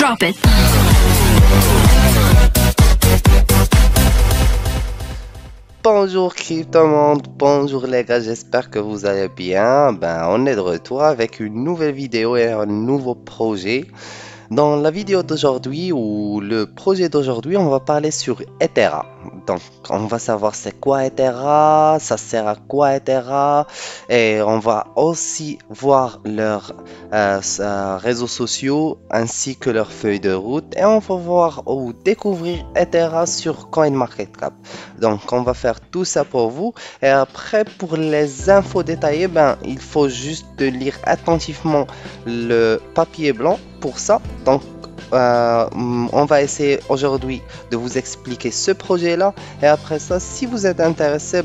Drop it. Bonjour Crypto Monde, bonjour les gars, j'espère que vous allez bien. On est de retour avec une nouvelle vidéo et un nouveau projet. Dans la vidéo d'aujourd'hui ou le projet d'aujourd'hui, on va parler sur Ethera. Donc, on va savoir c'est quoi Ethera, ça sert à quoi Ethera, et on va aussi voir leurs réseaux sociaux ainsi que leurs feuilles de route, et on va voir ou découvrir Ethera sur CoinMarketCap. Donc, on va faire tout ça pour vous, et après pour les infos détaillées, il faut juste lire attentivement le papier blanc. Pour ça, donc on va essayer aujourd'hui de vous expliquer ce projet-là, et après ça, si vous êtes intéressé,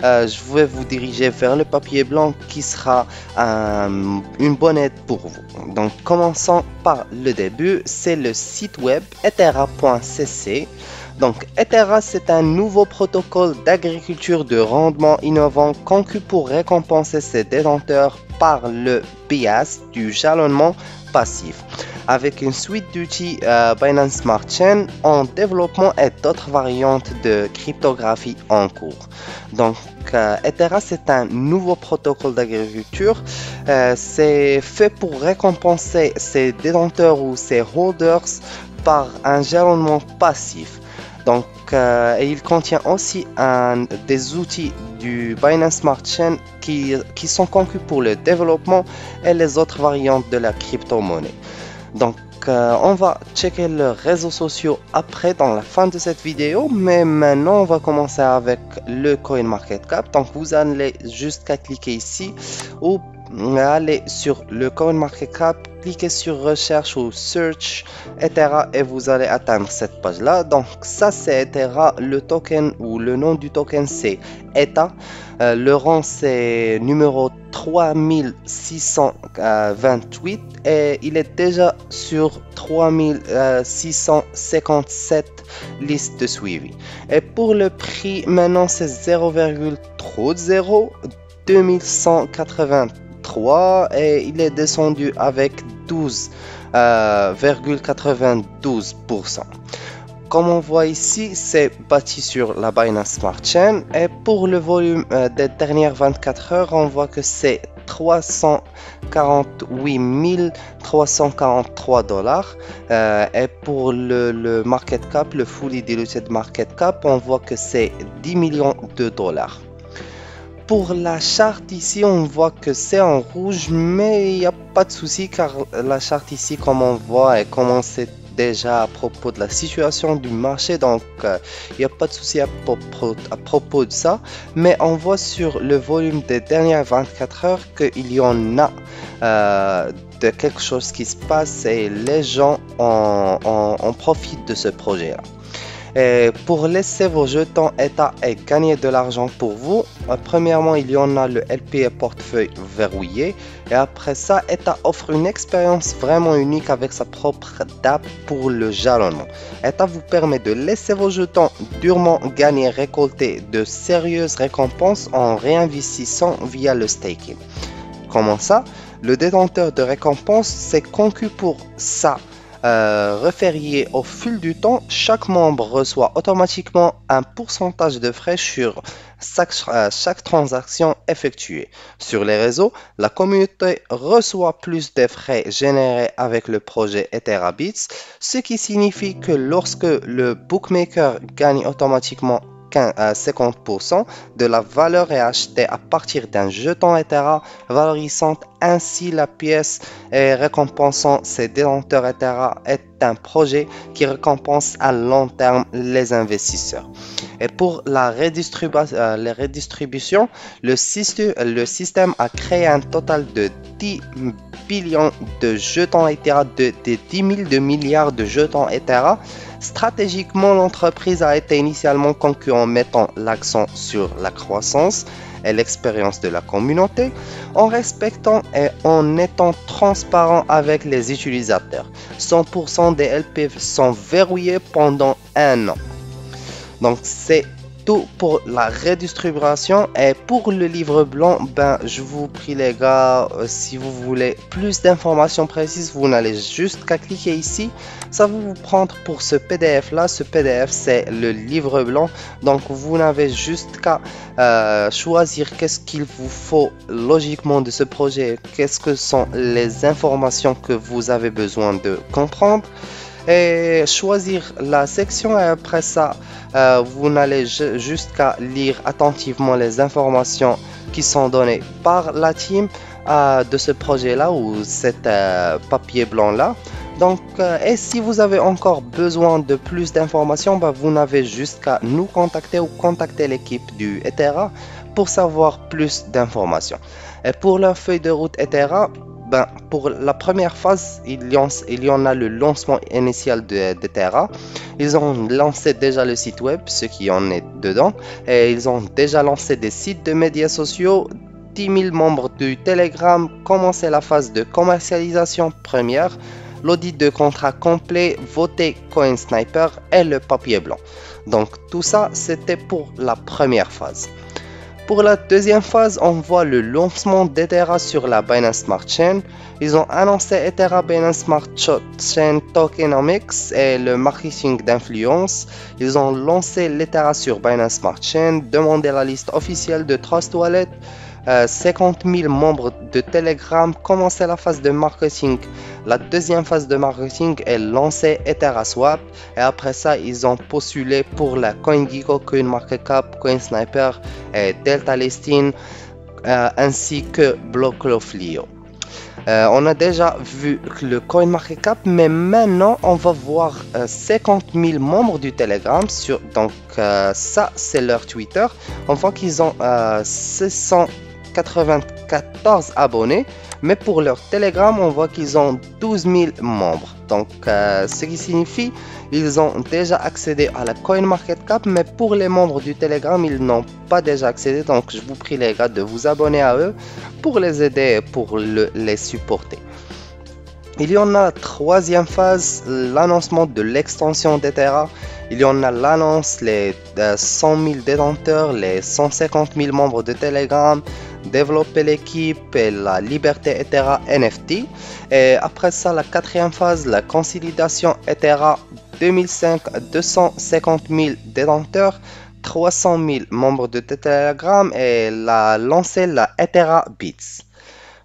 je vais vous diriger vers le papier blanc qui sera une bonne aide pour vous. Donc, commençons par le début, c'est le site web ethera.cc. Donc, Ethera, c'est un nouveau protocole d'agriculture de rendement innovant conçu pour récompenser ses détenteurs par le biais du jalonnement passif, avec une suite d'outils Binance Smart Chain en développement et d'autres variantes de cryptographie en cours. Donc, Ethera, c'est un nouveau protocole d'agriculture. C'est fait pour récompenser ses détenteurs ou ses holders par un jalonnement passif. Donc, et il contient aussi des outils du Binance Smart Chain qui sont conçus pour le développement et les autres variantes de la crypto-monnaie. Donc, on va checker leurs réseaux sociaux après dans la fin de cette vidéo, mais maintenant on va commencer avec le CoinMarketCap. Donc, vous allez juste qu'à cliquer ici ou aller sur le CoinMarketCap, cliquez sur recherche ou search Ethera et vous allez atteindre cette page là. Donc ça c'est Ethera, le token ou le nom du token c'est ETA, le rang c'est numéro 3628 et il est déjà sur 3657 listes de suivi. Et pour le prix maintenant c'est 0,30 2183 et il est descendu avec 12,92%. Comme on voit ici, c'est bâti sur la Binance Smart Chain et pour le volume des dernières 24 heures, on voit que c'est 348 343 dollars et pour le market cap, le fully diluted market cap, on voit que c'est 10 millions de dollars. Pour la charte ici, on voit que c'est en rouge, mais il n'y a pas de souci car la charte ici, comme on voit, elle commence déjà à propos de la situation du marché, donc il n'y a pas de souci à propos de ça. Mais on voit sur le volume des dernières 24 heures qu'il y en a de quelque chose qui se passe et les gens en profitent de ce projet-là. Et pour laisser vos jetons ETA et gagner de l'argent pour vous, premièrement il y en a le LP portefeuille verrouillé et après ça ETA offre une expérience vraiment unique avec sa propre DApp pour le jalonnement. ETA vous permet de laisser vos jetons durement gagner et récolter de sérieuses récompenses en réinvestissant via le staking. Comment ça? Le détenteur de récompense c'est conçu pour ça. Référé au fil du temps, chaque membre reçoit automatiquement un pourcentage de frais sur chaque transaction effectuée. Sur les réseaux, la communauté reçoit plus de frais générés avec le projet EtheraBits, ce qui signifie que lorsque le bookmaker gagne automatiquement 50% de la valeur est achetée à partir d'un jeton Ethera, valorisant ainsi la pièce et récompensant ses détenteurs Ethera est un projet qui récompense à long terme les investisseurs. Et pour la redistribution, le système a créé un total de 10 billions de jetons Ethera, de 10 000 milliards de jetons Ethera. Stratégiquement, l'entreprise a été initialement conçue en mettant l'accent sur la croissance et l'expérience de la communauté, en respectant et en étant transparent avec les utilisateurs. 100% des LP sont verrouillés pendant un an. Donc c'est tout pour la redistribution. Et pour le livre blanc, ben, je vous prie les gars, si vous voulez plus d'informations précises, vous n'allez juste qu'à cliquer ici. Ça va vous prendre pour ce PDF là. Ce PDF, c'est le livre blanc. Donc, vous n'avez juste qu'à choisir qu'est-ce qu'il vous faut logiquement de ce projet, qu'est-ce que sont les informations que vous avez besoin de comprendre, et choisir la section. Et après ça, vous n'allez juste qu'à lire attentivement les informations qui sont données par la team de ce projet là ou cet papier blanc là. Donc, et si vous avez encore besoin de plus d'informations, bah, vous n'avez juste qu'à nous contacter ou contacter l'équipe du Ethera pour savoir plus d'informations. Et pour leur feuille de route Ethera, ben, pour la première phase, il y en a le lancement initial d'Ethera. Ils ont lancé déjà le site web, ce qui en est dedans, et ils ont déjà lancé des sites de médias sociaux, 10 000 membres du Telegram, commencé la phase de commercialisation première, l'audit de contrat complet, voter CoinSniper et le papier blanc. Donc tout ça, c'était pour la première phase. Pour la deuxième phase, on voit le lancement d'Ethera sur la Binance Smart Chain. Ils ont annoncé Ethera Binance Smart Chain Tokenomics et le marketing d'influence. Ils ont lancé l'Ethera sur Binance Smart Chain, demandé la liste officielle de Trust Wallet, 50 000 membres de Telegram, commencé la phase de marketing. La deuxième phase de marketing est lancée Ethera Swap, et après ça ils ont postulé pour la CoinGecko, CoinMarketCap, CoinSniper et Delta Listing ainsi que Blockflow. On a déjà vu le CoinMarketCap, mais maintenant on va voir 50 000 membres du Telegram donc ça c'est leur Twitter. On voit qu'ils ont 694 abonnés, mais pour leur Telegram on voit qu'ils ont 12 000 membres. Donc ce qui signifie ils ont déjà accédé à la CoinMarketCap, mais pour les membres du Telegram ils n'ont pas déjà accédé. Donc je vous prie les gars de vous abonner à eux pour les aider et pour les supporter. Il y en a la troisième phase, l'annoncement de l'extension d'Ethera. Il y en a l'annonce, les 100 000 détenteurs, les 150 000 membres de Telegram, développer l'équipe et la liberté Ethera NFT. Et après ça, la quatrième phase, la consolidation Ethera 2005, 250 000 détenteurs, 300 000 membres de Telegram et lancer la Ethera Bits.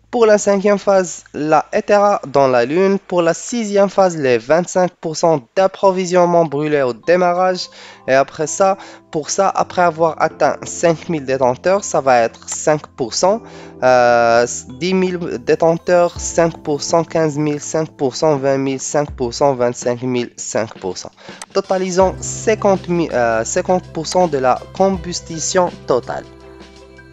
Pour la cinquième phase, la Ethera dans la lune. Pour la sixième phase, les 25% d'approvisionnement brûlé au démarrage. Et après ça, après avoir atteint 5000 détenteurs, ça va être 5%. 10 000 détenteurs, 5%, 15 000, 5%, 20 000, 5%, 25 000, 5%. Totalisant 50% de la combustion totale.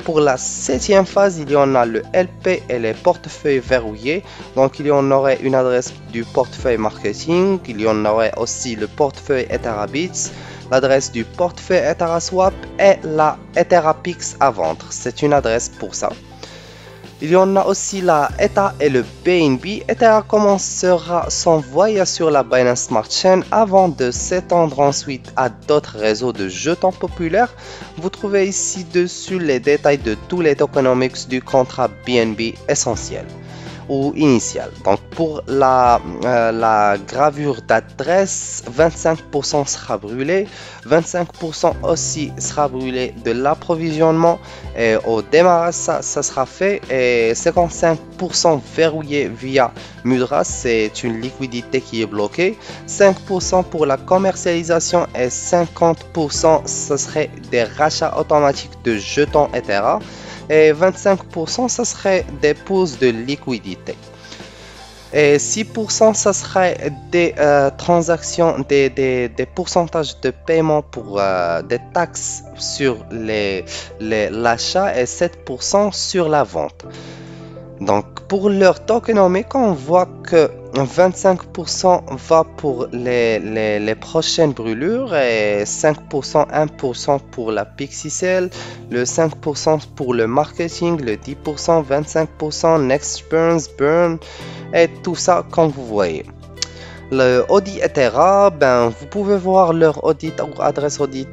Pour la septième phase, il y en a le LP et les portefeuilles verrouillés. Donc il y en aurait une adresse du portefeuille marketing, il y en aurait aussi le portefeuille Ethera Bits, l'adresse du portefeuille Ethera Swap et la Ethera Pix à vendre. C'est une adresse pour ça. Il y en a aussi la ETH et le BNB. Ethera commencera son voyage sur la Binance Smart Chain avant de s'étendre ensuite à d'autres réseaux de jetons populaires. Vous trouvez ici dessus les détails de tous les tokenomics du contrat BNB essentiel ou initial. Donc pour la gravure d'adresse, 25% sera brûlé, 25% aussi sera brûlé de l'approvisionnement et au démarrage ça sera fait, et 55% verrouillé via Mudra, c'est une liquidité qui est bloquée, 5% pour la commercialisation et 50% ce serait des rachats automatiques de jetons Ethera. Et 25% ça serait des pauses de liquidité. Et 6% ça serait des transactions, des pourcentages de paiement pour des taxes sur l'achat et 7% sur la vente. Donc pour leur tokenomics, on voit que 25% va pour les prochaines brûlures et 5%, 1% pour la Pixicel, le 5% pour le marketing, le 10%, 25% Next Burn et tout ça comme vous voyez. Le audit Ethera, ben, vous pouvez voir leur audit ou adresse audit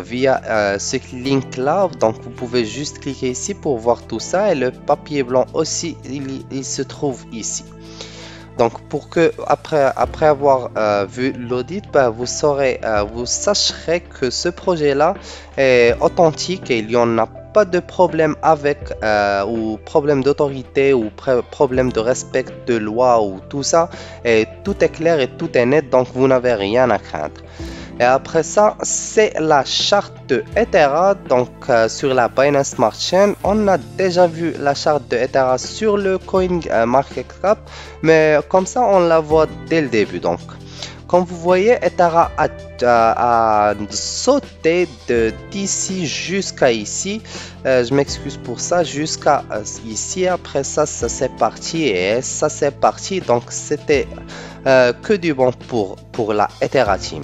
via ce link-là. Donc, vous pouvez juste cliquer ici pour voir tout ça. Et le papier blanc aussi, il se trouve ici. Donc, pour que après avoir vu l'audit, ben, vous sacherez que ce projet-là est authentique et il n'y en a pas de problème avec ou problème d'autorité ou problème de respect de loi ou tout ça. Et tout est clair et tout est net, donc vous n'avez rien à craindre. Et après ça, c'est la charte de Ethera. Donc, sur la Binance Smart Chain, on a déjà vu la charte de Ethera sur le CoinMarketCap, mais comme ça, on la voit dès le début. Donc, comme vous voyez, Ethera a sauté d'ici jusqu'à ici. Je m'excuse pour ça, jusqu'à ici. Après ça, ça c'est parti et ça c'est parti. Donc, c'était que du bon pour la Ethera Team.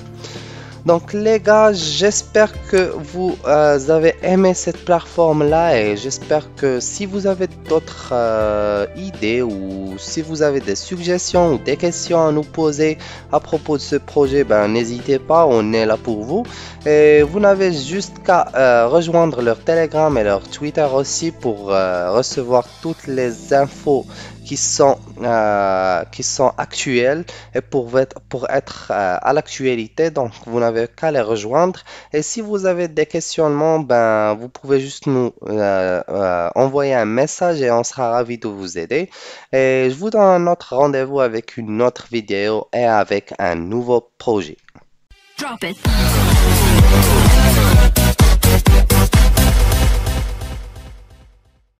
Donc les gars, j'espère que vous avez aimé cette plateforme là et j'espère que si vous avez d'autres idées ou si vous avez des suggestions ou des questions à nous poser à propos de ce projet, ben n'hésitez pas, on est là pour vous. Et vous n'avez juste qu'à rejoindre leur Telegram et leur Twitter aussi pour recevoir toutes les infos qui sont actuelles et pour être à l'actualité. Donc vous n'avez qu'à les rejoindre. Et si vous avez des questionnements, ben vous pouvez juste nous envoyer un message et on sera ravi de vous aider. Et je vous donne un autre rendez-vous avec une autre vidéo et avec un nouveau projet. Drop it.